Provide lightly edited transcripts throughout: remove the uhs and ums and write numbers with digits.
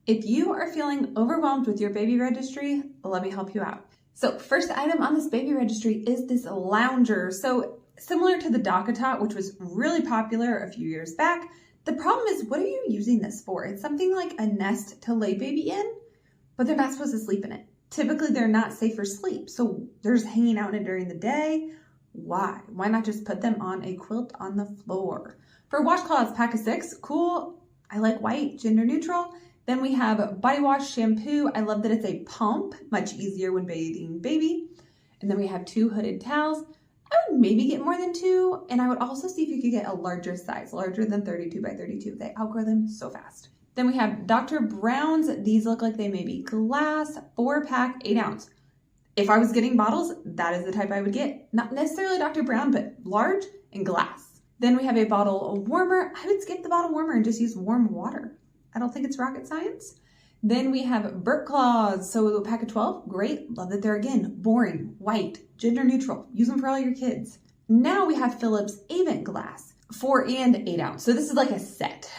If you are feeling overwhelmed with your baby registry, let me help you out. So first item on this baby registry is this lounger. So similar to the DockATot, which was really popular a few years back, the problem is, what are you using this for? It's something like a nest to lay baby in, but they're not supposed to sleep in it. Typically, they're not safe for sleep. So they're just hanging out in it during the day. Why? Why not just put them on a quilt on the floor? For washcloths, pack of 6, cool. I like white, gender neutral. Then we have body wash, shampoo. I love that it's a pump, much easier when bathing baby. And then we have 2 hooded towels. I would maybe get more than 2. And I would also see if you could get a larger size, larger than 32 by 32. They outgrow them so fast. Then we have Dr. Brown's. These look like they may be glass, 4-pack, 8 ounce. If I was getting bottles, that is the type I would get. Not necessarily Dr. Brown, but large and glass. Then we have a bottle warmer. I would skip the bottle warmer and just use warm water. I don't think it's rocket science. Then we have burp claws. So a pack of 12, great. Love that they're, again, boring, white, gender neutral. Use them for all your kids. Now we have Philips Avent glass, 4 and 8 ounce. So this is like a set.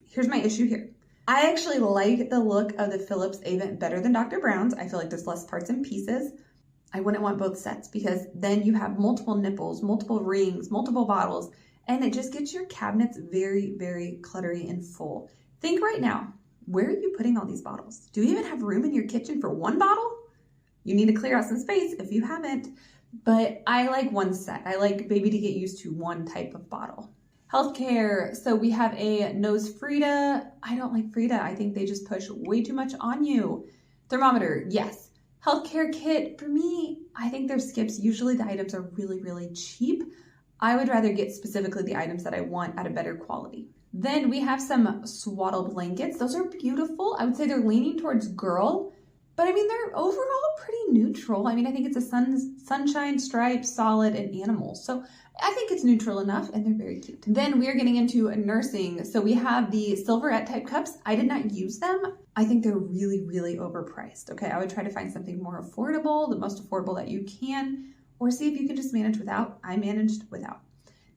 Here's my issue here. I actually like the look of the Philips Avent better than Dr. Brown's. I feel like there's less parts and pieces. I wouldn't want both sets because then you have multiple nipples, multiple rings, multiple bottles, and it just gets your cabinets very, very cluttery and full. Think right now, where are you putting all these bottles? Do you even have room in your kitchen for one bottle? You need to clear out some space if you haven't, but I like one set. I like baby to get used to one type of bottle. Healthcare, so we have a nose Frida. I don't like Frida. I think they just push way too much on you. Thermometer, yes. Healthcare kit, for me, I think they're skips. Usually the items are really, really cheap. I would rather get specifically the items that I want at a better quality. Then we have some swaddle blankets. Those are beautiful. I would say they're leaning towards girl, but I mean, they're overall pretty neutral. I mean, I think it's a sunshine, stripe, solid, and animal. So I think it's neutral enough, and they're very cute. Then we are getting into nursing. So we have the silverette type cups. I did not use them. I think they're really, really overpriced. Okay, I would try to find something more affordable, the most affordable that you can, or see if you can just manage without. I managed without.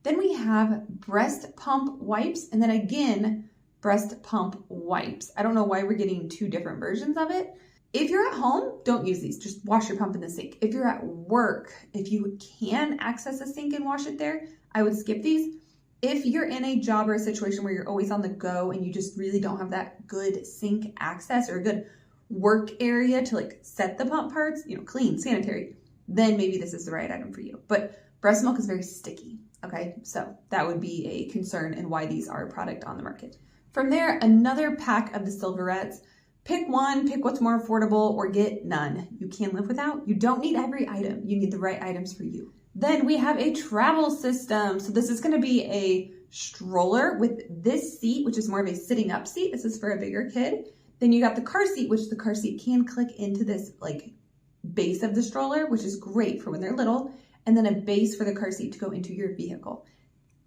Then we have breast pump wipes, and then again, breast pump wipes. I don't know why we're getting 2 different versions of it. If you're at home, don't use these. Just wash your pump in the sink. If you're at work, if you can access a sink and wash it there, I would skip these. If you're in a job or a situation where you're always on the go and you just really don't have that good sink access or a good work area to like set the pump parts, clean, sanitary, then maybe this is the right item for you. But breast milk is very sticky. Okay, so that would be a concern and why these are a product on the market. From there, another pack of the silverettes. Pick one, pick what's more affordable, or get none. You can live without. You don't need every item. You need the right items for you. Then we have a travel system. So this is going to be a stroller with this seat, which is more of a sitting up seat. This is for a bigger kid. Then you got the car seat, which the car seat can click into this like base of the stroller, which is great for when they're little. And then a base for the car seat to go into your vehicle.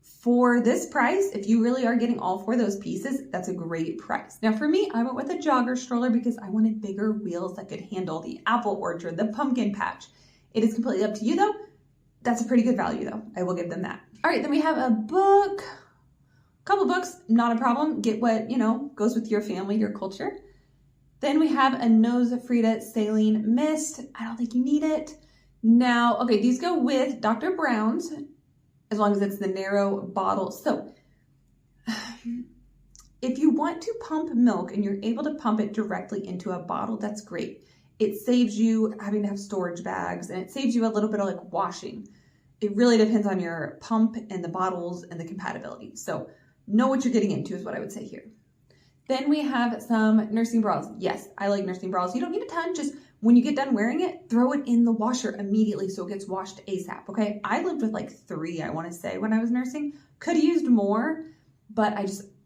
For this price, if you really are getting all 4 of those pieces, that's a great price. Now for me, I went with a jogger stroller because I wanted bigger wheels that could handle the apple orchard, the pumpkin patch. It is completely up to you though. That's a pretty good value though. I will give them that. All right, then we have a book, a couple books, not a problem. Get what, goes with your family, your culture. Then we have a Nose Frida Saline Mist. I don't think you need it. Now, okay, these go with Dr. Brown's as long as it's the narrow bottle. So if you want to pump milk and you're able to pump it directly into a bottle, that's great. It saves you having to have storage bags and it saves you a little bit of like washing. It really depends on your pump and the bottles and the compatibility. So know what you're getting into is what I would say here. Then we have some nursing bras. Yes, I like nursing bras. You don't need a ton, just when you get done wearing it, throw it in the washer immediately so it gets washed ASAP, okay? I lived with like 3, I wanna say, when I was nursing. Could have used more, but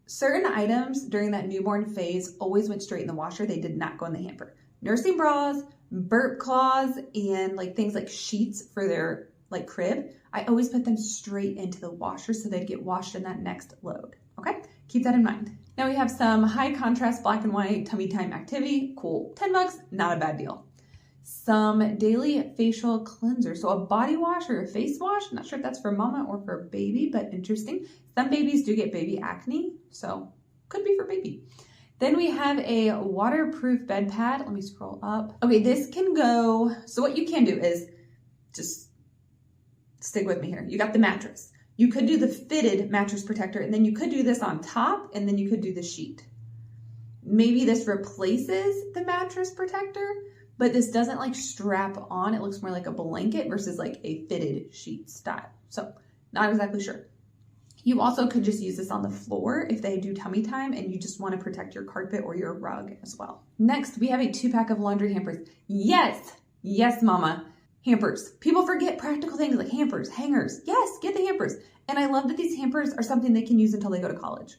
certain items during that newborn phase always went straight in the washer. They did not go in the hamper. Nursing bras, burp claws, and like things like sheets for their like crib, I always put them straight into the washer so they'd get washed in that next load, okay? Keep that in mind. Now we have some high contrast black and white tummy time activity. Cool, $10, not a bad deal. Some daily facial cleanser. So a body wash or a face wash. Not sure if that's for mama or for baby, but interesting. Some babies do get baby acne, so could be for baby. Then we have a waterproof bed pad. Let me scroll up. Okay, this can go, so what you can do is, just stick with me here. You got the mattress. You could do the fitted mattress protector, and then you could do this on top, and then you could do the sheet. Maybe this replaces the mattress protector, but this doesn't like strap on. It looks more like a blanket versus like a fitted sheet style. So not exactly sure. You also could just use this on the floor if they do tummy time and you just want to protect your carpet or your rug as well. Next, we have a 2-pack of laundry hampers. Yes, mama, hampers. People forget practical things like hampers, hangers. Yes, get the hampers. And I love that these hampers are something they can use until they go to college.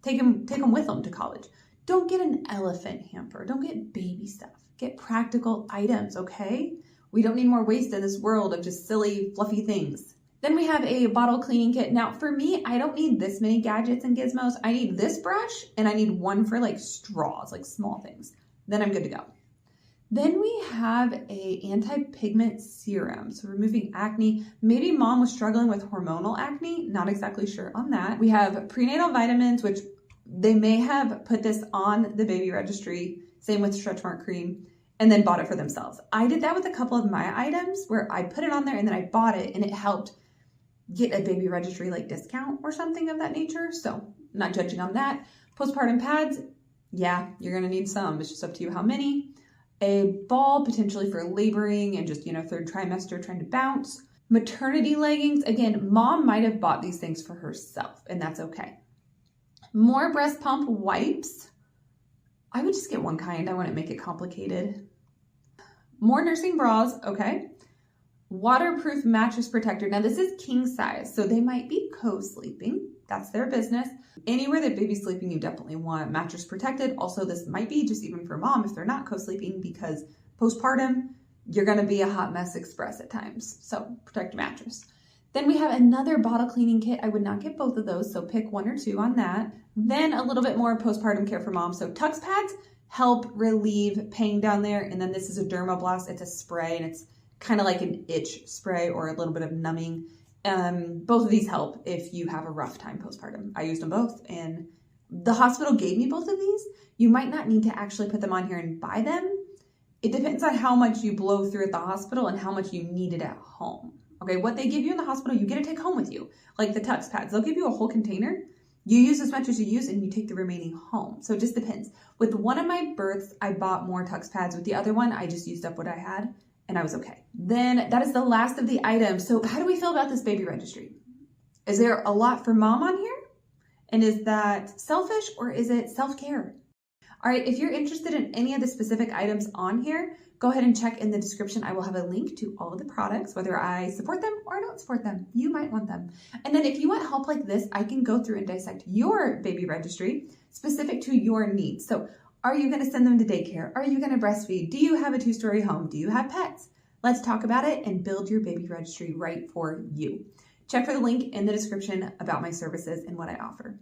Take them with them to college. Don't get an elephant hamper. Don't get baby stuff. Get practical items, okay? We don't need more waste in this world of just silly, fluffy things. Then we have a bottle cleaning kit. Now for me, I don't need this many gadgets and gizmos. I need this brush and I need one for like straws, like small things. Then I'm good to go. Then we have a anti-pigment serum. So removing acne. Maybe mom was struggling with hormonal acne. Not exactly sure on that. We have prenatal vitamins, which they may have put this on the baby registry. Same with stretch mark cream. And then bought it for themselves. I did that with a couple of my items where I put it on there and then I bought it and it helped get a baby registry like discount or something of that nature. So not judging on that. Postpartum pads, yeah, you're gonna need some. It's just up to you how many. A ball potentially for laboring and just, third trimester trying to bounce. Maternity leggings, again, mom might have bought these things for herself and that's okay. More breast pump wipes. I would just get one kind. I wouldn't make it complicated. More nursing bras, okay. Waterproof mattress protector. Now this is king size, so they might be co-sleeping. That's their business. Anywhere that baby's sleeping, you definitely want mattress protected. Also, this might be just even for mom if they're not co-sleeping because postpartum, you're gonna be a hot mess express at times. So protect your mattress. Then we have another bottle cleaning kit. I would not get both of those, so pick one or two on that. Then a little bit more postpartum care for mom. So Tux pads help relieve pain down there. And then this is a Dermablast. It's a spray and it's kind of like an itch spray or a little bit of numbing. Both of these help if you have a rough time postpartum. I used them both and the hospital gave me both of these. You might not need to actually put them on here and buy them. It depends on how much you blow through at the hospital and how much you need it at home. Okay, what they give you in the hospital, you get to take home with you. Like the Tux pads, they'll give you a whole container. You use as much as you use and you take the remaining home. So it just depends. With one of my births, I bought more Tux pads. With the other one, I just used up what I had and I was okay. Then that is the last of the items. So how do we feel about this baby registry? Is there a lot for mom on here? And is that selfish or is it self-care? All right, if you're interested in any of the specific items on here, go ahead and check in the description. I will have a link to all of the products, whether I support them or I don't support them. You might want them. And then if you want help like this, I can go through and dissect your baby registry specific to your needs. So are you going to send them to daycare? Are you going to breastfeed? Do you have a 2-story home? Do you have pets? Let's talk about it and build your baby registry right for you. Check for the link in the description about my services and what I offer.